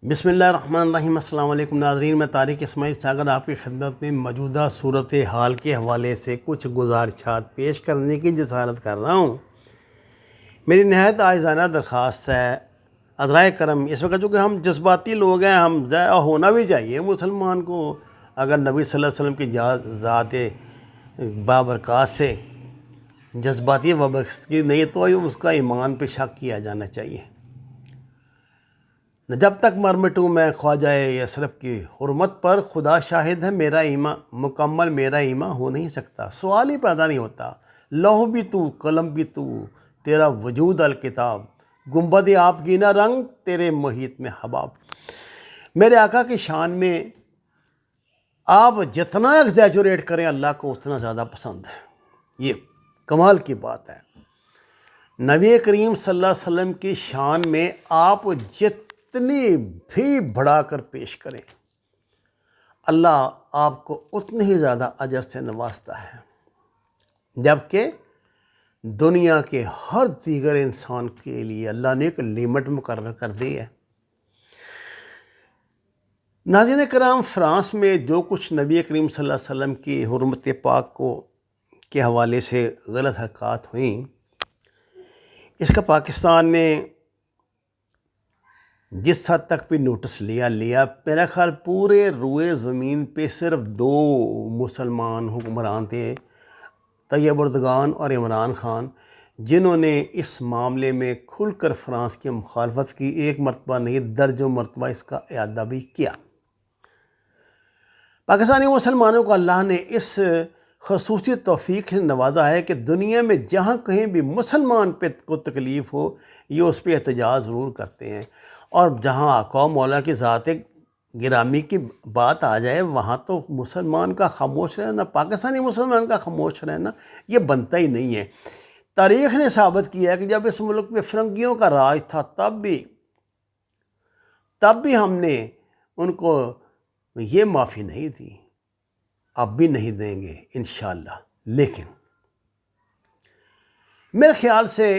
بسم اللہ الرحمن الرحیم۔ السلام علیکم ناظرین، میں طارق اسماعیل ساگر آپ کی خدمت میں موجودہ صورت حال کے حوالے سے کچھ گزارشات پیش کرنے کی جسارت کر رہا ہوں۔ میری نہایت عاجزانہ درخواست ہے، عذرائے کرم، اس وقت چونکہ ہم جذباتی لوگ ہیں، ہم ہونا بھی چاہیے مسلمان کو، اگر نبی صلی اللہ علیہ وسلم کی ذات بابرکات سے جذباتی وابستگی نہیں تو اس کا ایمان پہ شک کیا جانا چاہیے۔ جب تک مر مٹوں میں خواجہ یثرب کی حرمت پر، خدا شاہد ہے میرا ایمان مکمل میرا ایمان ہو نہیں سکتا، سوال ہی پیدا نہیں ہوتا۔ لوح بھی تو، قلم بھی تو، تیرا وجود الکتاب، گنبد آپ کی نہ رنگ، تیرے محیط میں حباب۔ میرے آقا کی شان میں آپ جتنا ایگزیجوریٹ کریں اللہ کو اتنا زیادہ پسند ہے، یہ کمال کی بات ہے۔ نبی کریم صلی اللہ علیہ وسلم کی شان میں آپ جتنی بھی بڑھا کر پیش کریں، اللہ آپ کو اتنے ہی زیادہ اجر سے نوازتا ہے، جبکہ دنیا کے ہر دیگر انسان کے لیے اللہ نے ایک لیمٹ مقرر کر دی ہے۔ ناظرین کرام، فرانس میں جو کچھ نبی کریم صلی اللہ علیہ وسلم کی حرمت پاک کے حوالے سے غلط حرکات ہوئیں، اس کا پاکستان نے جس حد تک بھی نوٹس لیا میرا خیال پورے روئے زمین پہ صرف دو مسلمان حکمران تھے، طیب اردگان اور عمران خان، جنہوں نے اس معاملے میں کھل کر فرانس کی مخالفت کی، ایک مرتبہ نہیں درجوں مرتبہ اس کا اعادہ بھی کیا۔ پاکستانی مسلمانوں کو اللہ نے اس خصوصی توفیق سے نوازا ہے کہ دنیا میں جہاں کہیں بھی مسلمان کو تکلیف ہو، یہ اس پہ احتجاج ضرور کرتے ہیں، اور جہاں آقا و مولا کی ذات گرامی کی بات آ جائے وہاں تو مسلمان کا خاموش رہنا، پاکستانی مسلمان کا خاموش رہنا یہ بنتا ہی نہیں ہے۔ تاریخ نے ثابت کیا ہے کہ جب اس ملک میں فرنگیوں کا راج تھا تب بھی ہم نے ان کو یہ معافی نہیں دی، اب بھی نہیں دیں گے انشاءاللہ۔ لیکن میرے خیال سے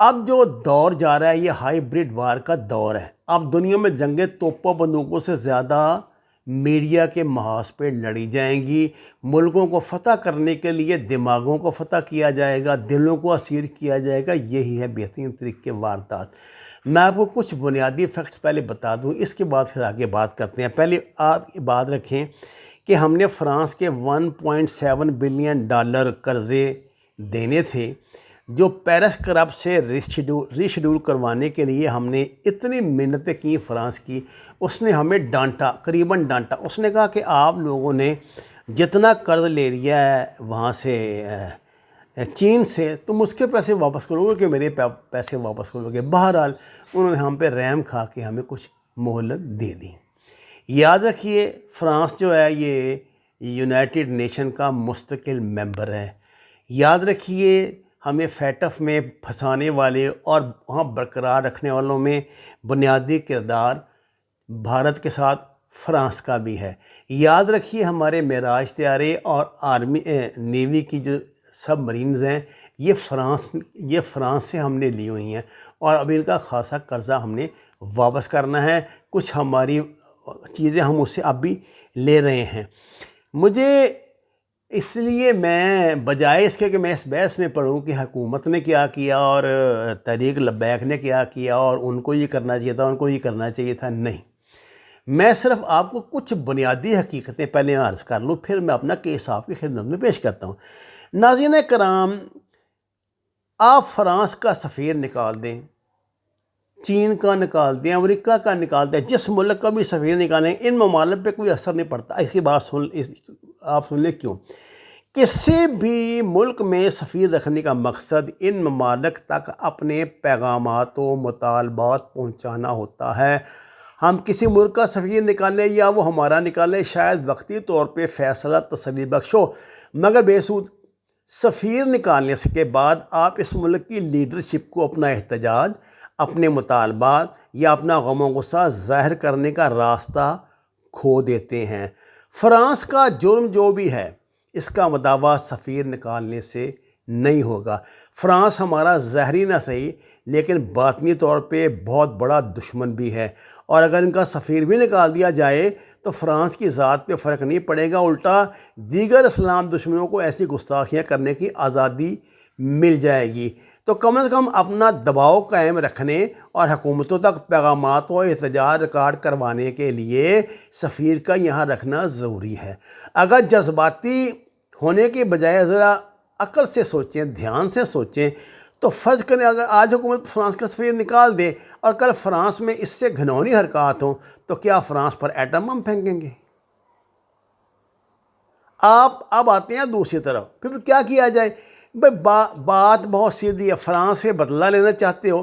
اب جو دور جا رہا ہے یہ ہائیبرڈ وار کا دور ہے۔ اب دنیا میں جنگیں توپوں بندوقوں سے زیادہ میڈیا کے محاذ پہ لڑی جائیں گی۔ ملکوں کو فتح کرنے کے لیے دماغوں کو فتح کیا جائے گا، دلوں کو اسیر کیا جائے گا، یہی ہے بہترین طریقے واردات۔ میں آپ کو کچھ بنیادی فیکٹس پہلے بتا دوں، اس کے بعد پھر آگے بات کرتے ہیں۔ پہلے آپ بات رکھیں کہ ہم نے فرانس کے 1.7 بلین ڈالر قرضے دینے تھے، جو پیرس کلب سے ریشیڈول کروانے کے لیے ہم نے اتنی محنتیں کی فرانس کی۔ اس نے ہمیں ڈانٹا، قریباً ڈانٹا۔ اس نے کہا کہ آپ لوگوں نے جتنا قرض لے لیا ہے وہاں سے چین سے، تم اس کے پیسے واپس کرو گے کہ میرے پیسے واپس کرو گے؟ بہرحال انہوں نے ہم پہ رحم کھا کے ہمیں کچھ مہلت دے دی۔ یاد رکھیے فرانس جو ہے یہ یونائٹڈ نیشن کا مستقل ممبر ہے۔ یاد رکھیے ہمیں فیٹف میں پھنسانے والے اور وہاں برقرار رکھنے والوں میں بنیادی کردار بھارت کے ساتھ فرانس کا بھی ہے۔ یاد رکھیے ہمارے معراج طیارے اور آرمی نیوی کی جو سب مرینز ہیں یہ فرانس سے ہم نے لی ہوئی ہیں، اور اب ان کا خاصا قرضہ ہم نے واپس کرنا ہے۔ کچھ ہماری چیزیں ہم اس سے اب بھی لے رہے ہیں۔ مجھے اس لیے میں بجائے اس کے کہ میں اس بحث میں پڑھوں کہ حکومت نے کیا کیا اور تحریک لبیک نے کیا کیا اور ان کو یہ کرنا چاہیے تھا، ان کو یہ کرنا چاہیے تھا، نہیں، میں صرف آپ کو کچھ بنیادی حقیقتیں پہلے عرض کر لوں، پھر میں اپنا کیس آپ کی خدمت میں پیش کرتا ہوں۔ ناظرین کرام، آپ فرانس کا سفیر نکال دیں، چین کا نکال دیں، امریکہ کا نکال دیں، جس ملک کا بھی سفیر نکالیں، ان ممالک پہ کوئی اثر نہیں پڑتا۔ اس کی بات آپ سن لیں کیوں۔ کسی بھی ملک میں سفیر رکھنے کا مقصد ان ممالک تک اپنے پیغامات و مطالبات پہنچانا ہوتا ہے۔ ہم کسی ملک کا سفیر نکالیں یا وہ ہمارا نکالیں، شاید وقتی طور پہ فیصلہ تسلی بخش ہو، مگر بے سود۔ سفیر نکالنے کے بعد آپ اس ملک کی لیڈرشپ کو اپنا احتجاج، اپنے مطالبات یا اپنا غم و غصہ ظاہر کرنے کا راستہ کھو دیتے ہیں۔ فرانس کا جرم جو بھی ہے اس کا مداوع سفیر نکالنے سے نہیں ہوگا۔ فرانس ہمارا ظاہری نہ صحیح لیکن باطنی طور پہ بہت بڑا دشمن بھی ہے، اور اگر ان کا سفیر بھی نکال دیا جائے تو فرانس کی ذات پہ فرق نہیں پڑے گا، الٹا دیگر اسلام دشمنوں کو ایسی گستاخیاں کرنے کی آزادی مل جائے گی۔ تو کم از کم اپنا دباؤ قائم رکھنے اور حکومتوں تک پیغامات و احتجاج ریکارڈ کروانے کے لیے سفیر کا یہاں رکھنا ضروری ہے۔ اگر جذباتی ہونے کے بجائے ذرا عقل سے سوچیں، دھیان سے سوچیں، تو فرض کریں اگر آج حکومت فرانس کا سفیر نکال دے اور کل فرانس میں اس سے گھنونی حرکات ہوں تو کیا فرانس پر ایٹم بم پھینکیں گے؟ آپ اب آتے ہیں دوسری طرف، پھر کیا کیا جائے؟ بات بہت سیدھی ہے۔ فرانس سے بدلہ لینا چاہتے ہو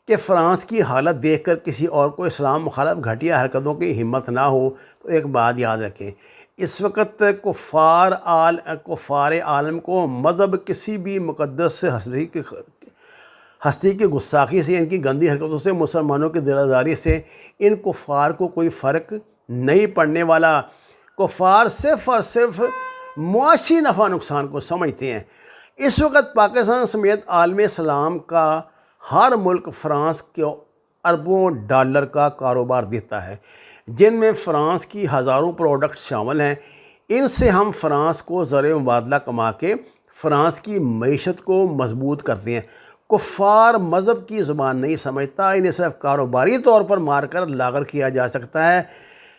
کہ فرانس کی حالت دیکھ کر کسی اور کو اسلام مخالف گھٹیا حرکتوں کی ہمت نہ ہو، تو ایک بات یاد رکھیں، اس وقت کفار عالم کو مذہب کسی بھی مقدس ہستی کی گستاخی سے، ان کی گندی حرکتوں سے، مسلمانوں کی دل آزاری سے ان کفار کو کوئی فرق نہیں پڑنے والا۔ کفار صرف اور صرف معاشی نفع نقصان کو سمجھتے ہیں۔ اس وقت پاکستان سمیت عالم اسلام کا ہر ملک فرانس کو اربوں ڈالر کا کاروبار دیتا ہے، جن میں فرانس کی ہزاروں پروڈکٹ شامل ہیں۔ ان سے ہم فرانس کو زر مبادلہ کما کے فرانس کی معیشت کو مضبوط کرتے ہیں۔ کفار مذہب کی زبان نہیں سمجھتا، انہیں صرف کاروباری طور پر مار کر لاغر کیا جا سکتا ہے۔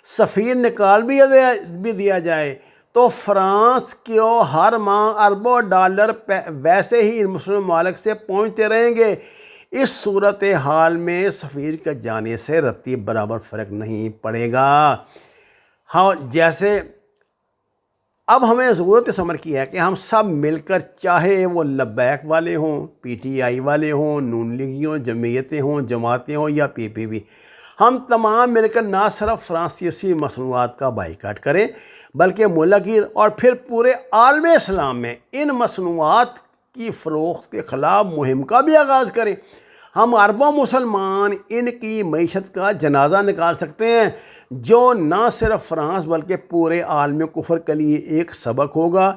سفیر نکال بھی دیا جائے تو فرانس کو ہر ماہ اربوں ڈالر ویسے ہی ان مسلم ممالک سے پہنچتے رہیں گے۔ اس صورتحال میں سفیر کا جانے سے رتی برابر فرق نہیں پڑے گا۔ ہاں، جیسے اب ہمیں ضرورت اس امر کی ہے کہ ہم سب مل کر، چاہے وہ لبیک والے ہوں، پی ٹی آئی والے ہوں، نون لیگی ہوں، جمعیتیں ہوں، جماعتیں ہوں یا پی پی پی، ہم تمام مل کر نہ صرف فرانسیسی مصنوعات کا بائیکاٹ کریں بلکہ ملک اور پھر پورے عالم اسلام میں ان مصنوعات کی فروخت کے خلاف مہم کا بھی آغاز کریں۔ ہم اربوں مسلمان ان کی معیشت کا جنازہ نکال سکتے ہیں، جو نہ صرف فرانس بلکہ پورے عالم کفر کے لیے ایک سبق ہوگا۔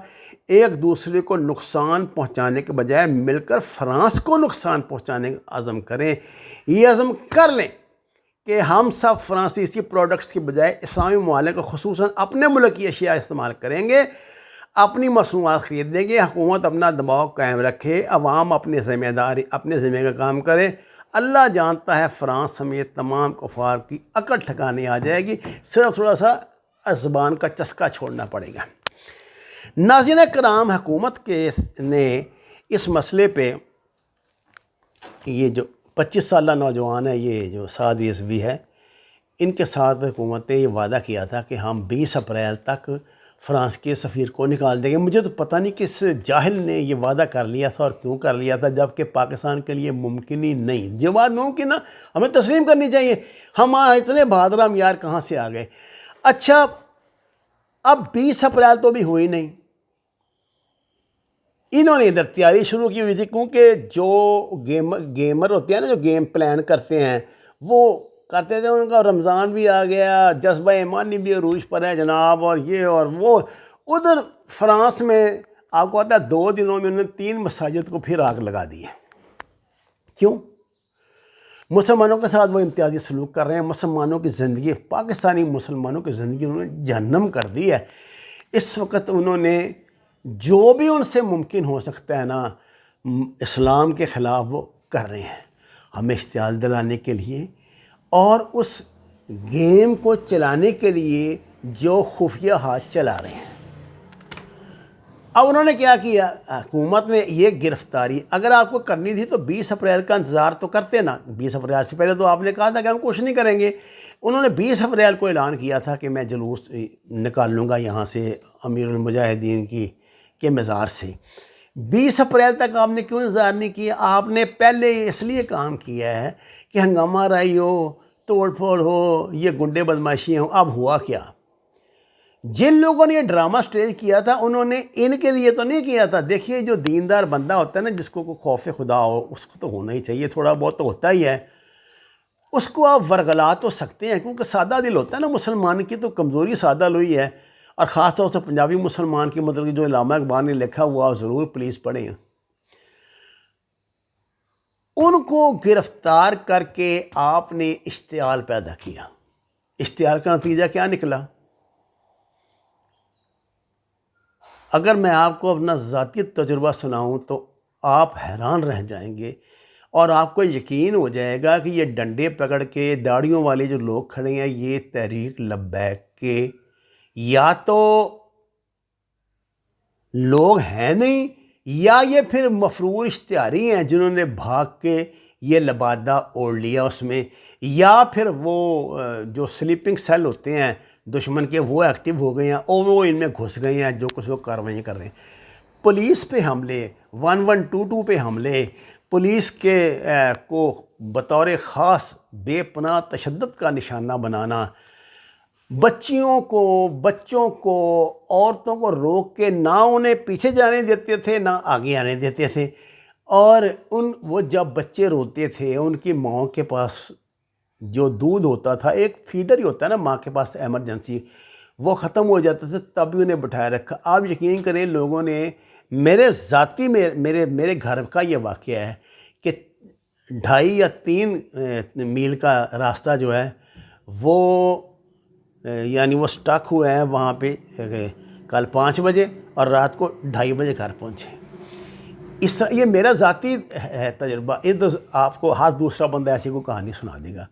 ایک دوسرے کو نقصان پہنچانے کے بجائے مل کر فرانس کو نقصان پہنچانے کا عزم کریں۔ یہ عزم کر لیں کہ ہم سب فرانسیسی پروڈکٹس کی بجائے اسلامی ممالک خصوصاً اپنے ملک کی اشیاء استعمال کریں گے، اپنی مصنوعات خریدیں گے، حکومت اپنا دباؤ قائم رکھے، عوام اپنے ذمہ کا کام کرے۔ اللہ جانتا ہے فرانس سمیت تمام کفار کی عقل ٹھکانے آ جائے گی، صرف تھوڑا سا زبان کا چسکا چھوڑنا پڑے گا۔ ناظرین کرام، حکومت نے اس مسئلے پہ، یہ جو 25 سالہ نوجوان ہے، یہ جو سعد یزوی ہے، ان کے ساتھ حکومت نے یہ وعدہ کیا تھا کہ ہم 20 اپریل تک فرانس کے سفیر کو نکال دیں گے۔ مجھے تو پتہ نہیں کس جاہل نے یہ وعدہ کر لیا تھا اور کیوں کر لیا تھا، جبکہ پاکستان کے لیے ممکن ہی نہیں۔ جو بات ممکن ہے ہمیں تسلیم کرنی چاہیے۔ ہم اتنے بہادر ہم یار کہاں سے آ گئے؟ اچھا، اب 20 اپریل تو بھی ہوئی نہیں، انہوں نے ادھر تیاری شروع کی ہوئی تھی، کیونکہ جو گیمر ہوتے ہیں نا، جو گیم پلان کرتے ہیں، وہ کرتے تھے، ان کا رمضان بھی آ گیا، جذبہ ایمانی بھی عروج پر ہے جناب، اور یہ اور وہ۔ ادھر فرانس میں آپ کو پتہ ہے 2 دنوں میں انہوں نے 3 مساجد کو پھر آگ لگا دی ہے۔ کیوں؟ مسلمانوں کے ساتھ وہ امتیازی سلوک کر رہے ہیں، مسلمانوں کی زندگی، پاکستانی مسلمانوں کی زندگی انہوں نے جہنم کر دی ہے۔ اس وقت انہوں نے جو بھی ان سے ممکن ہو سکتا ہے نا، اسلام کے خلاف وہ کر رہے ہیں، ہمیں اشتعال دلانے کے لیے اور اس گیم کو چلانے کے لیے جو خفیہ ہاتھ چلا رہے ہیں۔ اب انہوں نے کیا کیا؟ حکومت نے یہ گرفتاری اگر آپ کو کرنی تھی تو 20 اپریل کا انتظار تو کرتے نا۔ 20 اپریل سے پہلے تو آپ نے کہا تھا کہ ہم کچھ نہیں کریں گے۔ انہوں نے 20 اپریل کو اعلان کیا تھا کہ میں جلوس نکال لوں گا یہاں سے امیر المجاہدین کے مزار سے۔ 20 اپریل تک آپ نے کیوں انتظار نہیں کیا؟ آپ نے پہلے اس لیے کام کیا ہے کہ ہنگامہ رائی ہو، توڑ پھوڑ ہو، یہ گنڈے بدماشیاں ہوں۔ اب ہوا کیا؟ جن لوگوں نے یہ ڈرامہ سٹیج کیا تھا انہوں نے ان کے لیے تو نہیں کیا تھا۔ دیکھیے، جو دیندار بندہ ہوتا ہے نا، جس کو کوئی خوف خدا ہو، اس کو تو ہونا ہی چاہیے، تھوڑا بہت تو ہوتا ہی ہے، اس کو آپ ورغلا تو سکتے ہیں، کیونکہ سادہ دل ہوتا ہے نا مسلمان کی، تو کمزوری سادہ لوئی ہے، اور خاص طور سے پنجابی مسلمان کی، مطلب کہ جو علامہ اقبال نے لکھا ہوا ضرور پلیز پڑھیں۔ ان کو گرفتار کر کے آپ نے اشتعال پیدا کیا۔ اشتعال کا نتیجہ کیا نکلا؟ اگر میں آپ کو اپنا ذاتی تجربہ سناؤں تو آپ حیران رہ جائیں گے، اور آپ کو یقین ہو جائے گا کہ یہ ڈنڈے پکڑ کے داڑھیوں والے جو لوگ کھڑے ہیں یہ تحریک لبیک کے یا تو لوگ ہیں نہیں، یا یہ پھر مفرور اشتہاری ہیں جنہوں نے بھاگ کے یہ لبادہ اوڑھ لیا اس میں، یا پھر وہ جو سلیپنگ سیل ہوتے ہیں دشمن کے وہ ایکٹیو ہو گئے ہیں اور وہ ان میں گھس گئے ہیں جو کچھ وہ کارروائیاں کر رہے ہیں۔ پولیس پہ حملے، 1122 پہ حملے، پولیس کے کو بطور خاص بے پناہ تشدد کا نشانہ بنانا، بچوں کو عورتوں کو روک کے نہ انہیں پیچھے جانے دیتے تھے نہ آگے آنے دیتے تھے، اور وہ جب بچے روتے تھے ان کی ماں کے پاس جو دودھ ہوتا تھا، ایک فیڈر ہی ہوتا ہے نا ماں کے پاس ایمرجنسی، وہ ختم ہو جاتا تھا تب بھی انہیں بٹھائے رکھا۔ آپ یقین کریں لوگوں نے میرے گھر کا یہ واقعہ ہے کہ 2.5 یا 3 میل کا راستہ جو ہے وہ یعنی وہ سٹک ہوئے ہیں وہاں پہ کل 5 بجے اور رات کو 2:30 بجے گھر پہنچے۔ اس طرح یہ میرا ذاتی ہے تجربہ، آپ کو ہر دوسرا بندہ ایسی کوئی کہانی سنا دے گا۔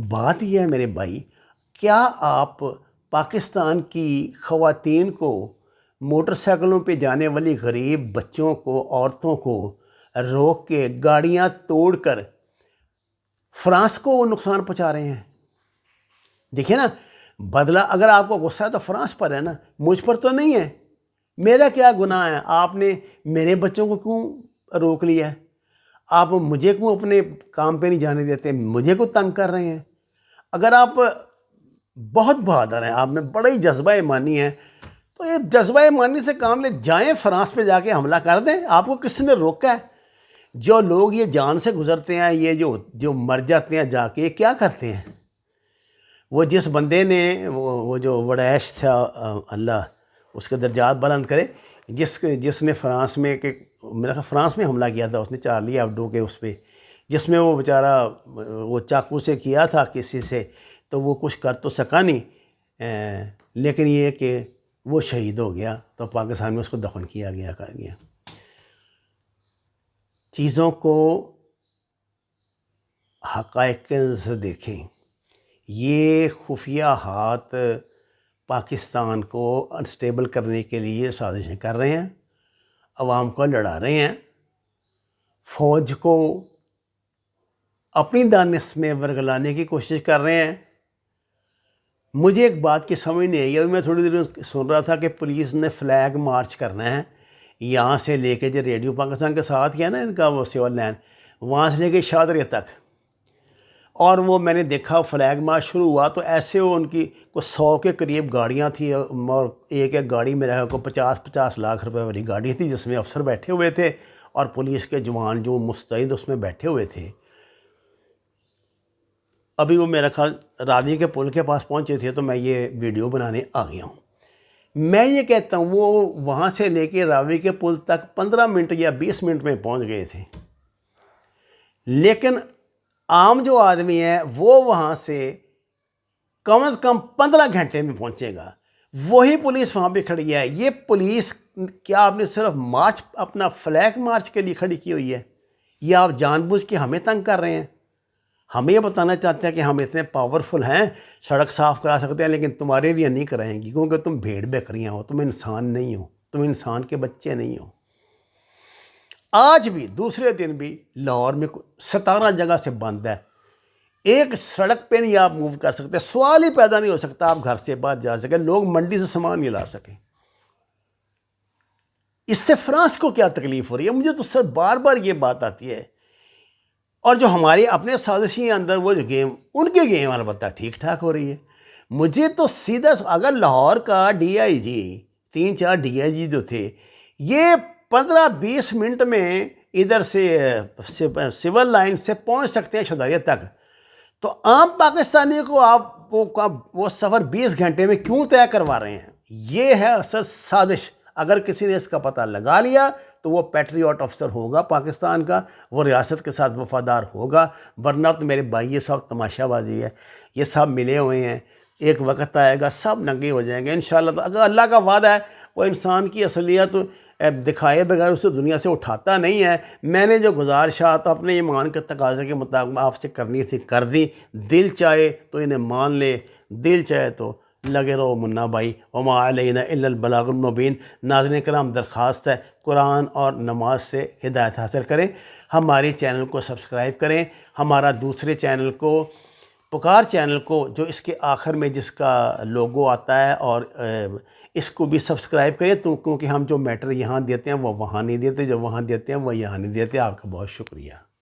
بات یہ ہے میرے بھائی، کیا آپ پاکستان کی خواتین کو، موٹر سائیکلوں پہ جانے والی غریب بچوں کو، عورتوں کو روک کے گاڑیاں توڑ کر فرانس کو وہ نقصان پہنچا رہے ہیں؟ دیکھیں نا، بدلہ اگر آپ کو غصہ ہے تو فرانس پر ہے نا، مجھ پر تو نہیں ہے۔ میرا کیا گناہ ہے؟ آپ نے میرے بچوں کو کیوں روک لیا ہے؟ آپ مجھے کیوں اپنے کام پہ نہیں جانے دیتے؟ مجھے کو تنگ کر رہے ہیں؟ اگر آپ بہت بہادر ہیں، آپ میں بڑا ہی جذبہ ایمانی ہے، تو یہ جذبہ ایمانی سے کام لے جائیں، فرانس پہ جا کے حملہ کر دیں۔ آپ کو کس نے روکا ہے؟ جو لوگ یہ جان سے گزرتے ہیں، یہ جو مر جاتے ہیں جا کے، یہ کیا کرتے ہیں؟ وہ جس بندے نے وہ جو وڑیش تھا، اللہ اس کے درجات بلند کرے، جس نے فرانس میں میرا خیال فرانس میں حملہ کیا تھا، اس نے چارلی ایبڈو کے اس پہ، جس میں وہ بیچارہ وہ چاقو سے کیا تھا کسی سے، تو وہ کچھ کر تو سکا نہیں، لیکن یہ کہ وہ شہید ہو گیا تو پاکستان میں اس کو دفن کیا گیا۔ چیزوں کو حقائق کے نظر سے دیکھیں۔ یہ خفیہ ہاتھ پاکستان کو انسٹیبل کرنے کے لیے سازشیں کر رہے ہیں، عوام کو لڑا رہے ہیں، فوج کو اپنی دانش میں ورگلانے کی کوشش کر رہے ہیں۔ مجھے ایک بات کی سمجھ نہیں آئی، ابھی میں تھوڑی دیر سن رہا تھا کہ پولیس نے فلیگ مارچ کرنا ہے یہاں سے لے کے جو ریڈیو پاکستان کے ساتھ کیا نا ان کا وہ سول لائن، وہاں سے لے کے شادریہ تک، اور وہ میں نے دیکھا فلیگ مارچ شروع ہوا تو ایسے وہ ان کی کو 100 کے قریب گاڑیاں تھیں، اور ایک گاڑی میں رہا کو 50 لاکھ روپے والی گاڑی تھی جس میں افسر بیٹھے ہوئے تھے اور پولیس کے جوان جو مستعد اس میں بیٹھے ہوئے تھے۔ ابھی وہ میرا خیال راوی کے پل کے پاس پہنچے تھے تو میں یہ ویڈیو بنانے آ گیا ہوں۔ میں یہ کہتا ہوں وہ وہاں سے لے کے راوی کے پل تک 15 منٹ یا 20 منٹ میں پہنچ گئے تھے، لیکن عام جو آدمی ہے وہ وہاں سے کم از کم 15 گھنٹے میں پہنچے گا۔ وہی پولیس وہاں پہ کھڑی ہے۔ یہ پولیس کیا آپ نے صرف مارچ اپنا فلیگ مارچ کے لیے کھڑی کی ہوئی ہے، یا آپ جان بوجھ کے ہمیں تنگ کر رہے ہیں؟ ہمیں یہ بتانا چاہتے ہیں کہ ہم اتنے پاورفل ہیں، سڑک صاف کرا سکتے ہیں، لیکن تمہارے لیے نہیں کرائیں گی کیونکہ تم بھیڑ بکریاں ہو، تم انسان نہیں ہو، تم انسان کے بچے نہیں ہو۔ آج بھی دوسرے دن بھی لاہور میں 17 جگہ سے بند ہے، ایک سڑک پہ نہیں آپ موو کر سکتے، سوال ہی پیدا نہیں ہو سکتا آپ گھر سے باہر جا سکیں، لوگ منڈی سے سامان نہیں لا سکیں۔ اس سے فرانس کو کیا تکلیف ہو رہی ہے؟ مجھے تو سر بار بار یہ بات آتی ہے۔ اور جو ہمارے اپنے سازشی اندر وہ جو گیم، ان کے گیم البتہ ٹھیک ٹھاک ہو رہی ہے۔ مجھے تو سیدھا اگر لاہور کا D I G, 3-4 D I جی جو تھے، یہ 15-20 منٹ میں ادھر سے سول لائن سے پہنچ سکتے ہیں شداریہ تک، تو عام پاکستانی کو آپ وہ سفر 20 گھنٹے میں کیوں طے کروا رہے ہیں؟ یہ ہے اصل سازش۔ اگر کسی نے اس کا پتہ لگا لیا تو وہ پیٹریوٹ افسر ہوگا پاکستان کا، وہ ریاست کے ساتھ وفادار ہوگا، ورنہ تو میرے بھائی یہ سب تماشا بازی ہے، یہ سب ملے ہوئے ہیں، ایک وقت آئے گا سب ننگے ہو جائیں گے انشاءاللہ۔ تو اگر اللہ کا وعدہ ہے وہ انسان کی اصلیت دکھائے بغیر اسے دنیا سے اٹھاتا نہیں ہے۔ میں نے جو گزارشات اپنے ایمان کے تقاضے کے مطابق آپ سے کرنی تھی کر دی، دل چاہے تو انہیں مان لے، دل چاہے تو لگے رہو منا بھائی، وما علینا الا البلاغ المبین۔ ناظرین کرام، درخواست ہے قرآن اور نماز سے ہدایت حاصل کریں، ہمارے چینل کو سبسکرائب کریں، ہمارا دوسرے چینل کو پکار چینل کو جو اس کے آخر میں جس کا لوگو آتا ہے، اور اس کو بھی سبسکرائب کریں، تو کیونکہ ہم جو میٹر یہاں دیتے ہیں وہ وہاں نہیں دیتے، جو وہاں دیتے ہیں وہ یہاں نہیں دیتے۔ آپ کا بہت شکریہ۔